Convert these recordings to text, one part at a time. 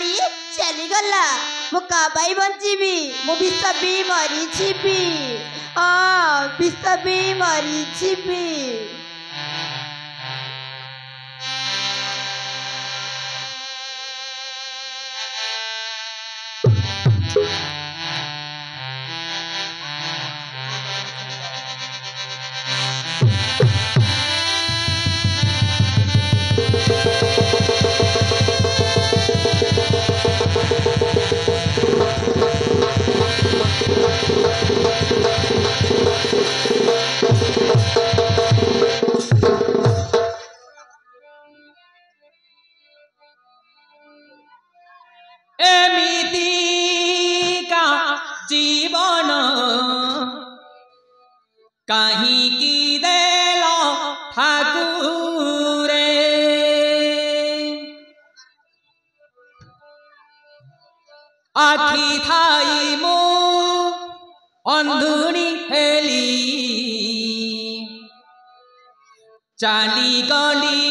କରି ଚାଲିଗଲା ମୁଁ କାବାଇ ବଞ୍ଚିବି ମୁଁ ବିଷ ବି ମରିଯିବି ବିଷ ବି ମରିଯିବି। जीवन कहीं देल ठाकुरे आखि थाई मु अंधुनी हेली चाली गली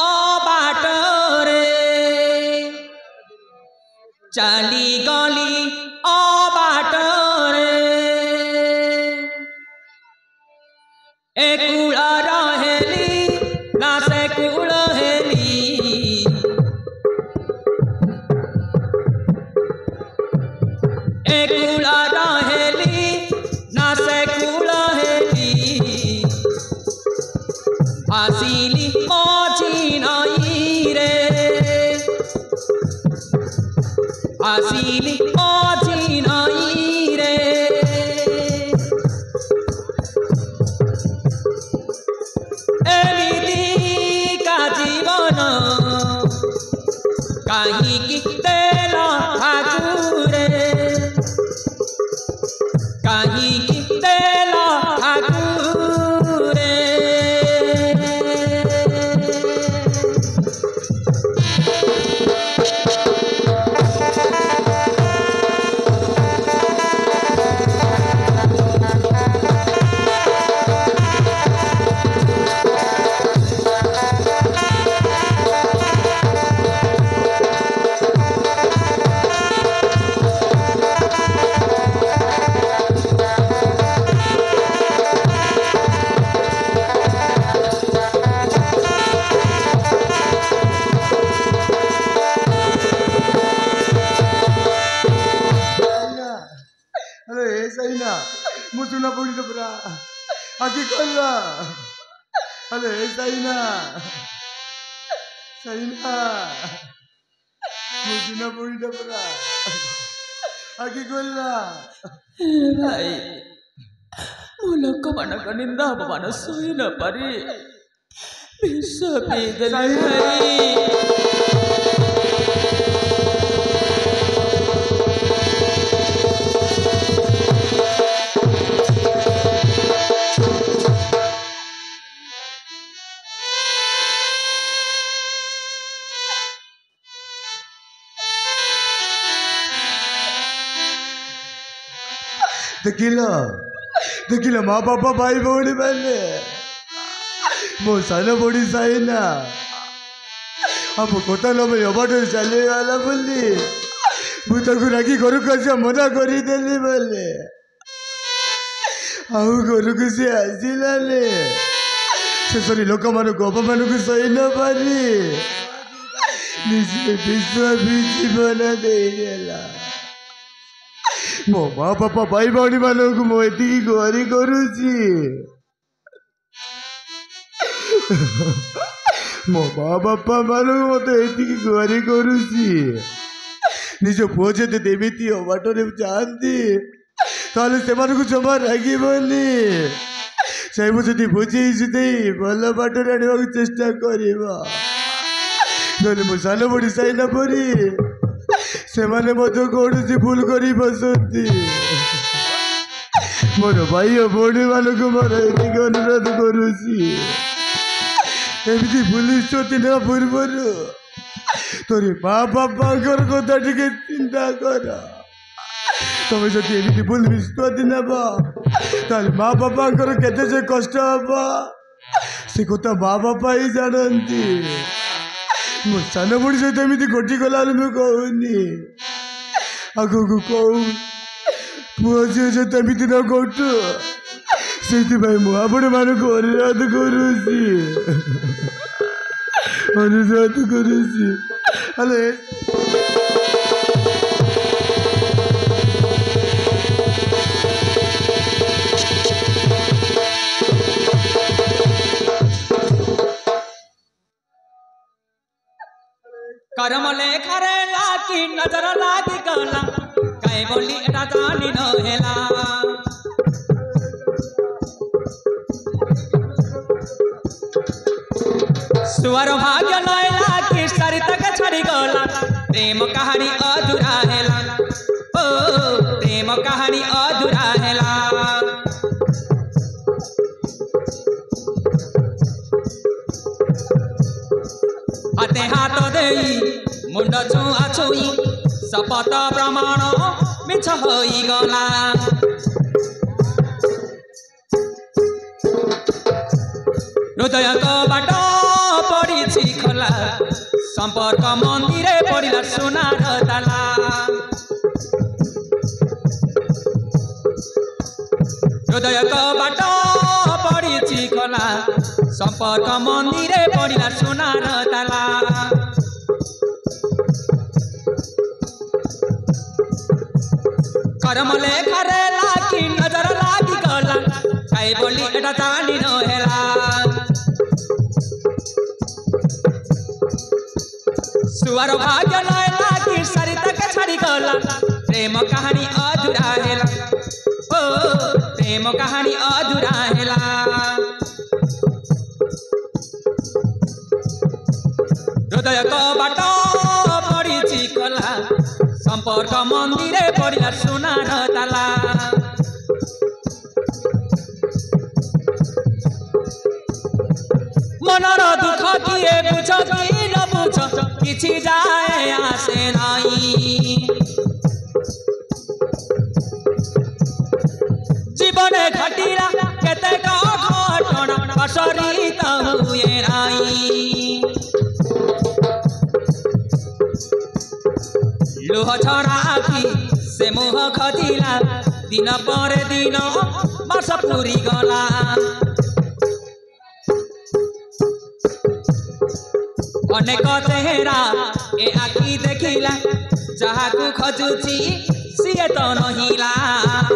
अबाटरे चाली गली अबाटरे एकुल रहेली ना सेकुल हेली एकुल रहेली ना सेकुल हेली आसिली मझी नई रे आसिली मझी नई रे एमिति का जीवन कहीं देल ठाकुरे कहीं देल ठाकुरे मुझुना पड़ी तो बरा आगे कोल्ला अरे सहीना सहीना मुझुना पड़ी तो बरा आगे कोल्ला भाई मो लोक मानक निंदा अपमान सही न पारी विष पी देली भाई देखिल माँ बापा भाई भौणी मैंने मो सान बड़ी सहीना अब कथा न अबाटे चली गला बोली मुझे राखी घर को आस मना करदेली बोले आउ घर को सी आसलानी शेष लोक मान अपमान को सही न पारी निजे विश्व भी जीवन देला मो माँ बापा भाई भौणी मानक मुझे गुहारी करुची मो माँ बापा मानक मत गुहारी करुची निज पुओ जदि देवी अबाटरे चाहती ताले से जमा रागबनी से मुझे बुझे सुधे भल बाटर आने चेष्टा कर मो सान बड़ी सहीना परी से माने कौन सी भूल कर बसती मोर भाई और भौणी मानक मोर ये अनुरोध करुची एमती पुलिस दिन पूर्व तोर माँ बापा कथा टे चिंता कर तुम जो एमती भूल निष्पत्ति नब माँ बापा केते से कष्ट हम से कथा माँ बापा ही जानती ମୋ ସାନ ଭଉଣୀ ସହିତ ଏମିତି ଗୋଟି ଗଲା ବୋଲି ମୁଁ କହୁନି ଆଗକୁ କହୁ ପୁଅ ଝିଅ ସହିତ ଏମିତି ନ କଟୁ ସେଇଥିପାଇଁ ମୁଁ ଆପଣମାନଙ୍କୁ ଅନୁରୋଧ କରୁଛି ହେଲେ कर्म लेखरे लागी नजर लागी गला काई बोली एटा जानी न हेला सुवर भाग्य नय लागी सरितक छड़ी गला प्रेम कहानी अधूरा हेला ओ प्रेम कहानी अधूरा हेला हाथे हाथ देई मुंड छुआ छुई शपथ प्रमाण मिछ होई गला हृदय को बाट पड़ी खोला संपर्क मंदिरे पड़ा सोनार ताला हृदय को बाट पड़ी खोला संपर्क मंदिरे पड़ा सोनार ताला कर्म लेखरे लागी नजर लागी गला काई बोली एटा जानी न हेला सुवर भाग्य नय लागी सरितक छड़ी गला प्रेम कहानी अधूरा हेला ओ प्रेम कहानी अधूरा हेला हृदय को बाट पड़ी खोला संपर्क मंदिरे पड़ा सोनार ताला मनर दुख किए बुझ कि न बुझ किछि जाए आसे नाई जीवने घटिला केतेक घटना प्रसरित हुए नाई लोह छराखी से मोह खतिला दिन पर दिन वर्ष पूरी गला अनेक चेहरा ए आखि देखिला जहाँ को खजुची सीए तो नहिला।